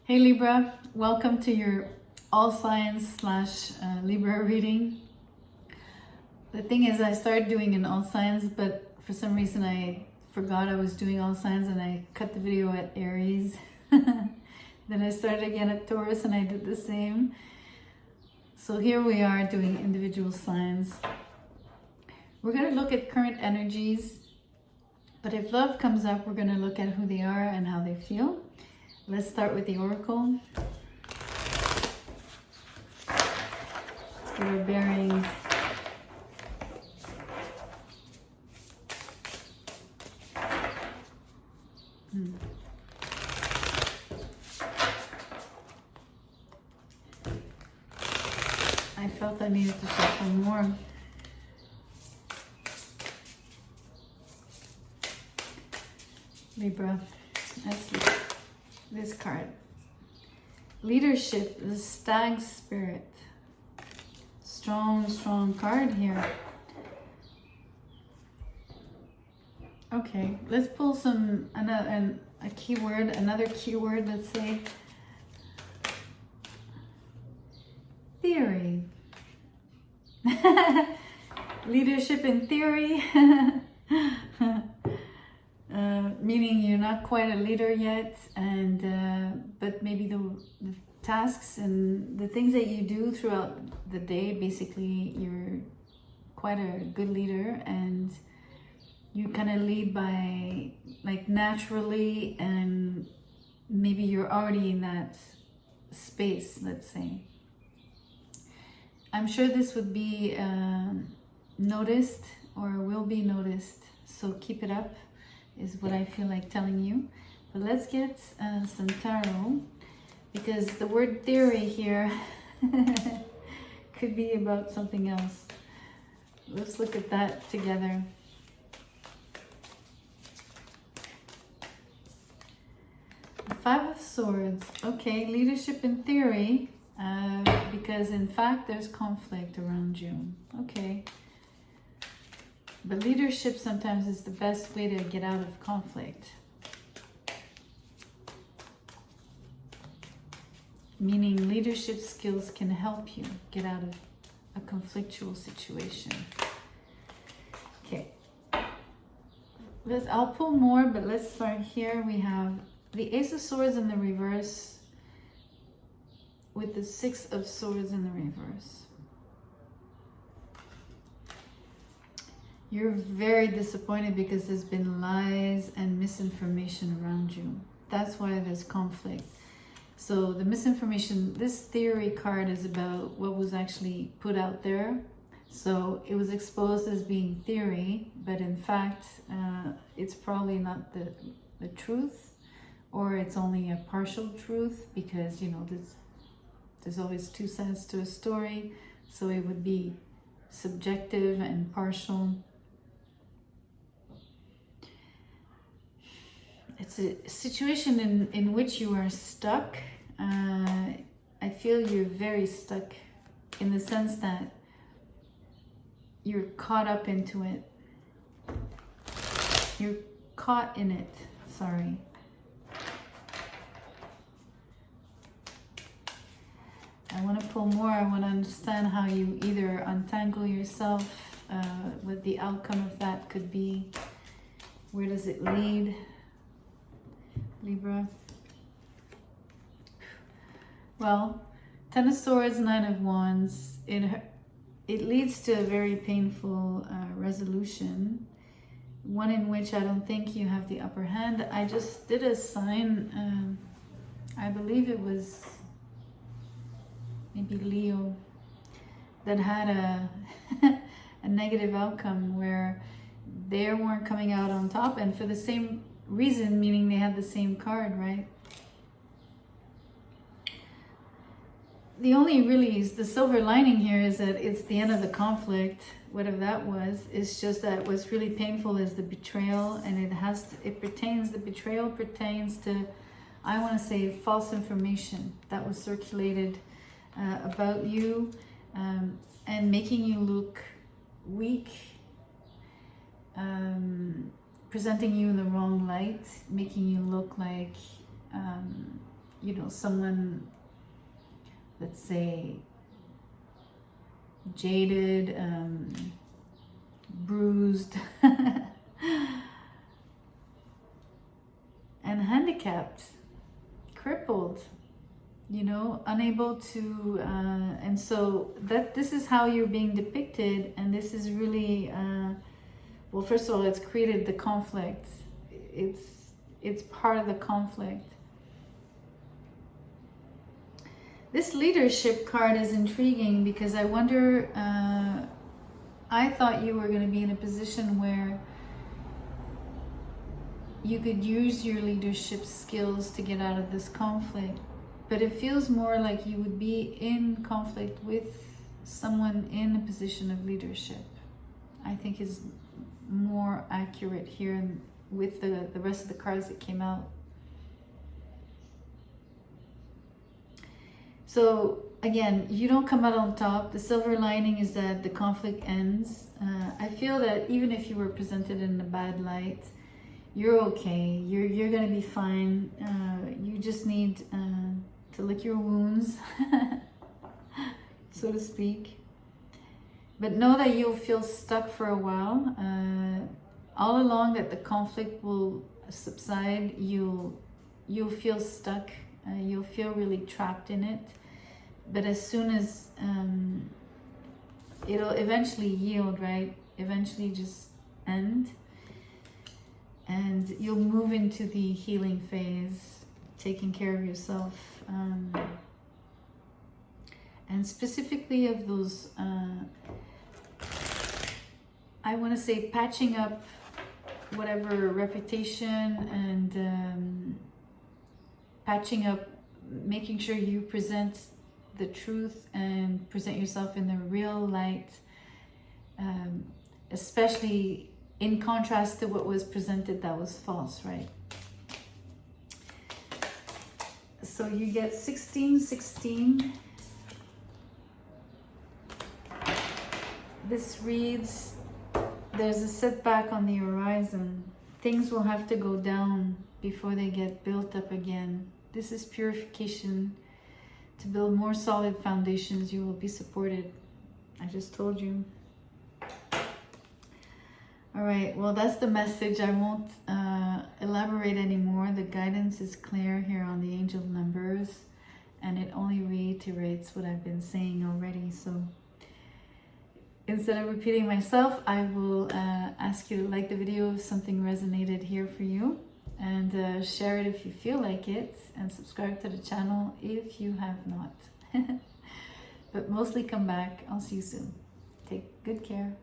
Hey Libra, welcome to your all signs slash Libra reading. The thing is, I started doing an all signs, but for some reason I forgot I was doing all signs and I cut the video at Aries. Then I started again at Taurus and I did the same. So here we are doing individual signs. We're going to look at current energies, but if love comes up, we're going to look at who they are and how they feel. Let's start with the oracle. Let's get our bearings. I felt I needed to shuffle more. Libra, let's look at this card. Leadership, the stag spirit. Strong card here. Okay, let's pull another keyword, let's say. Theory. Leadership in theory. Meaning you're not quite a leader yet, and but maybe the tasks and the things that you do throughout the day, basically you're quite a good leader, and you kind of lead by like naturally, and maybe you're already in that space, let's say. I'm sure this would be noticed or will be noticed, so keep it up is what I feel like telling you. But let's get some tarot, because the word theory here could be about something else. Let's look at that together. The Five of Swords. Okay, leadership in theory, because in fact there's conflict around you. Okay. But leadership sometimes is the best way to get out of conflict. Meaning leadership skills can help you get out of a conflictual situation. Okay. I'll pull more, but let's start here. We have the Ace of Swords in the reverse with the Six of Swords in the reverse. You're very disappointed because there's been lies and misinformation around you. That's why there's conflict. So the misinformation, this theory card is about what was actually put out there. So it was exposed as being theory, but in fact, it's probably not the truth, or it's only a partial truth, because, you know, there's always two sides to a story. So it would be subjective and partial. It's a situation in which you are stuck. I feel you're very stuck in the sense that you're caught up into it. You're caught in it, sorry. I want to pull more. I want to understand how you either untangle yourself, what the outcome of that could be. Where does it lead? Libra. Well, Ten of Swords, Nine of Wands. It leads to a very painful resolution, one in which I don't think you have the upper hand. I just did a sign, I believe it was maybe Leo, that had a negative outcome where they weren't coming out on top, and for the same reason, meaning they had the same card, right? The only really is the silver lining here is that it's the end of the conflict, whatever that was. It's just that what's really painful is the betrayal, and the betrayal pertains to, I want to say, false information that was circulated about you, and making you look weak, presenting you in the wrong light, making you look like you know, someone, let's say, jaded, bruised, and handicapped, crippled, you know, unable to, and so this is how you're being depicted, and this is really, well, first of all, it's created the conflict. It's part of the conflict. This leadership card is intriguing because I wonder, I thought you were going to be in a position where you could use your leadership skills to get out of this conflict. But it feels more like you would be in conflict with someone in a position of leadership. I think is more accurate here with the rest of the cards that came out. So again, you don't come out on top. The silver lining is that the conflict ends. I feel that even if you were presented in a bad light, you're okay. You're gonna be fine. You just need to lick your wounds, so to speak. But know that you'll feel stuck for a while. All along that the conflict will subside, you'll feel stuck. You'll feel really trapped in it. But as soon as it'll eventually yield, right? Eventually just end. And you'll move into the healing phase, taking care of yourself. And specifically of those, I want to say patching up whatever reputation and patching up, making sure you present the truth and present yourself in the real light, especially in contrast to what was presented that was false, right? So you get 1616. This reads, there's a setback on the horizon. Things will have to go down before they get built up again. This is purification. To build more solid foundations, you will be supported. I just told you. All right, well, that's the message. I won't elaborate anymore. The guidance is clear here on the angel numbers, and it only reiterates what I've been saying already. So instead of repeating myself, I will ask you to like the video if something resonated here for you, and share it if you feel like it, and subscribe to the channel if you have not. But mostly come back. I'll see you soon. Take good care.